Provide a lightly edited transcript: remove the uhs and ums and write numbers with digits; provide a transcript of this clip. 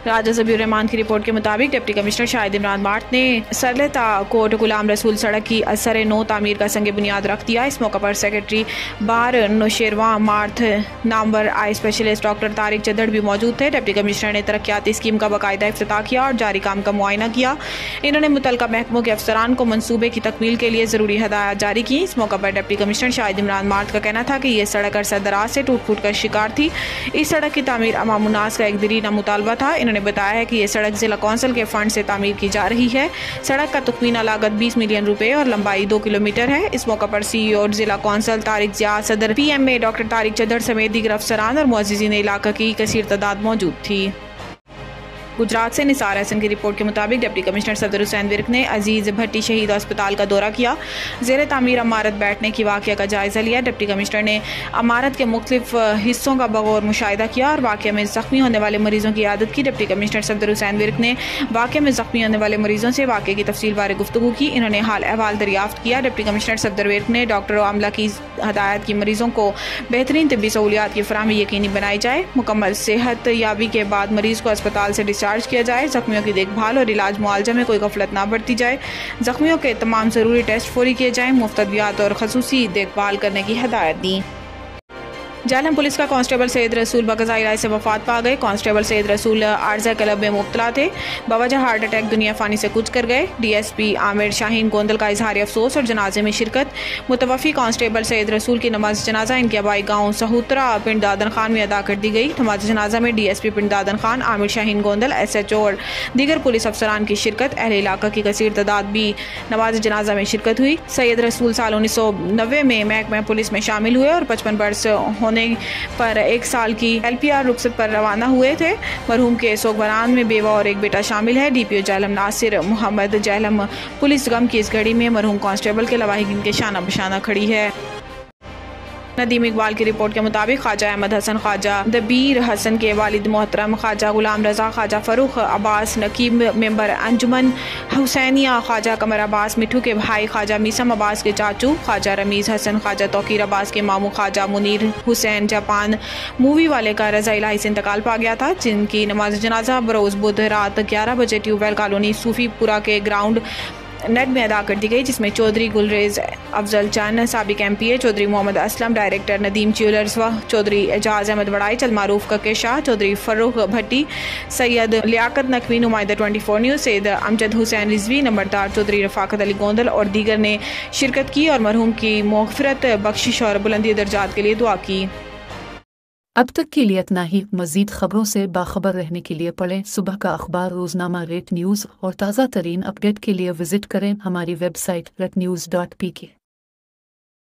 राजा ज़बीउर रहमान की रिपोर्ट के मुताबिक deputy commissioner Shahid Imran mart ने सरलेता कोट गुलाम रसूल सड़क की असर नो तामीर का संग बुनियाद रख दिया। इस मौके पर सेक्रेटरी बार नौशेरवा मार्थ नामवर eye specialist doctor Tariq Chaddar भी मौजूद थे। डिप्टी कमिश्नर ने तरक्याती स्कीम का बाकायदा इफ्तिताह किया और जारी काम का मुआयना किया। इन्होंने मुतल्लिका महकमों के अफसरान को मनसूबे की तकमील के लिए ज़रूरी हदायत जारी की। इस मौके पर deputy commissioner Shahid Imran mart का कहना था कि यह सड़क अरसा दराज से टूट फूट का शिकार थी। इस सड़क की तामीर अवाम उन्नास का एक दरीना मुतालबा था। इन्होंने बताया है कि यह सड़क जिला कौंसिल के फंड से तामीर की जा रही है। सड़क का तखमीना लागत 20 मिलियन रुपए और लंबाई 2 किलोमीटर है। इस मौके पर CEO और जिला कौंसिल तारिक जिया, सदर PMA डॉक्टर तारिक चद्दड़ समेत दीगर अफसरान और मुअज़्ज़िज़ीन इलाका की कसीर तादाद मौजूद थी। गुजरात से निसार हसन की रिपोर्ट के मुताबिक डिप्टी कमिश्नर सफदर हुसैन विर्क ने अजीज भट्टी शहीद अस्पताल का दौरा किया। ज़ेर तामीर अमारत बैठने की वाक़या का जायज़ा लिया। डिप्टी कमिश्नर ने अमारत के मुख्तलिफ हिस्सों का बगौर मुशाहिदा किया और वाक़े में ज़ख्मी होने वाले मरीज़ों की आदत की। डिप्टी कमिश्नर सफदर हुसैन विर्क ने वाक़े में ज़ख्मी होने वाले मरीज़ों से वाक़े की तफसील बारे गुफ्तगू की। इन्होंने हाल अहवाल दरियाफ्त किया। डिप्टी कमिश्नर सफदर विर्क ने डॉक्टर और अमला की हदायत की मरीज़ों को बेहतरीन तिब्बी सहूलियात की फराहमी यकीनी बनाई जाए। मुकम्मल सेहत याबी के बाद मरीज़ को अस्पताल से डिस्चार्ज किया जाए। जख्मियों की देखभाल और इलाज मुआवजा में कोई गफलत ना बरती जाए। जख्मियों के तमाम ज़रूरी टेस्ट फौरी किए जाएँ। मुफ्त अद्वियात और खसूसी देखभाल करने की हदायत दी। जालम पुलिस का कांस्टेबल सैयद रसूल बग़ज़ा इलाज से वफात पा गए। कांस्टेबल सैयद रसूल आर्ज़ा क्लब में मुब्तला थे। बवजह हार्ट अटैक दुनिया फानी से कूच कर गए। DSP आमिर शाहीन गोंदल का इजहार अफसोस और जनाजे में शिरकत। मुतवफ़ी कांस्टेबल सैयद रसूल की नमाज जनाजा इनके आबाई गाँव सहूतरा पिंड दादन खान में अदा कर दी गई। नमाज जनाजा में DSP पिंड दादन खान, आमिर शाहीन गोंदल, SHO और दीगर पुलिस अफसरान की शिरकत। अहले इलाका की कसीर तादाद भी नमाज जनाजा में शिरकत हुई। सैयद रसूल साल 1990 में महकमा पुलिस में शामिल हुए और 55 बरस पर 1 साल की LPR रुखसत पर रवाना हुए थे। मरहूम के सोगबरान में बेवा और एक बेटा शामिल है। DPO जालम नासिर मोहम्मद जालम पुलिस गम की इस घड़ी में मरहूम कांस्टेबल के लवाहिकीन के शाना बशाना खड़ी है। नदीम इकबाल की रिपोर्ट के मुताबिक ख्वाजा अहमद हसन, ख्वाजा दबीर हसन के वालिद मोहतरम ख्वाजा गुलाम रजा, ख्वाजा फ़रूख अब्बास नकीब मेंबर अंजुमन हुसैनिया, ख्वाजा कमर अब्बास मिठू के भाई, ख्वाजा मीसम अब्बास के चाचू, ख्वाजा रमीज़ हसन, ख्वाजा तौकीर अब्बास के मामू, ख्वाजा मुनीर हुसैन जापान मूवी वाले का रज़ा इलाही से इंतकाल पा गया था, जिनकी नमाज जनाजा बरोज़ बुध रात 11 बजे ट्यूबवेल कॉलोनी सूफीपुरा के ग्राउंड नेट में अदा कर दी गई, जिसमें चौधरी गुलरेज अफजल चंद, साबिक MPA, Chaudhry Mohammad Aslam, director Nadeem jewellers, Chaudhry Ejaz Ahmed वड़ाई, चलमारूफ कके शाह, चौधरी फर्रुख भट्टी, सैयद लियाकत नकवी, नुमाइंदा 24 न्यूज़, सैयद अमजद हुसैन रिजवी, नंबरदार चौधरी रफाकत अली गोंदल और दीगर ने शिरकत की और मरहूम की मग़फ़िरत, बख्शिश और बुलंदी दर्जात के लिए दुआ की। अब तक के लिए इतना ही। मज़ीद ख़बरों से बाखबर रहने के लिए पढ़ें सुबह का अखबार, रोज़नामा रेट न्यूज़ और ताज़ा तरीन अपडेट के लिए विज़िट करें हमारी वेबसाइट retnews.pk।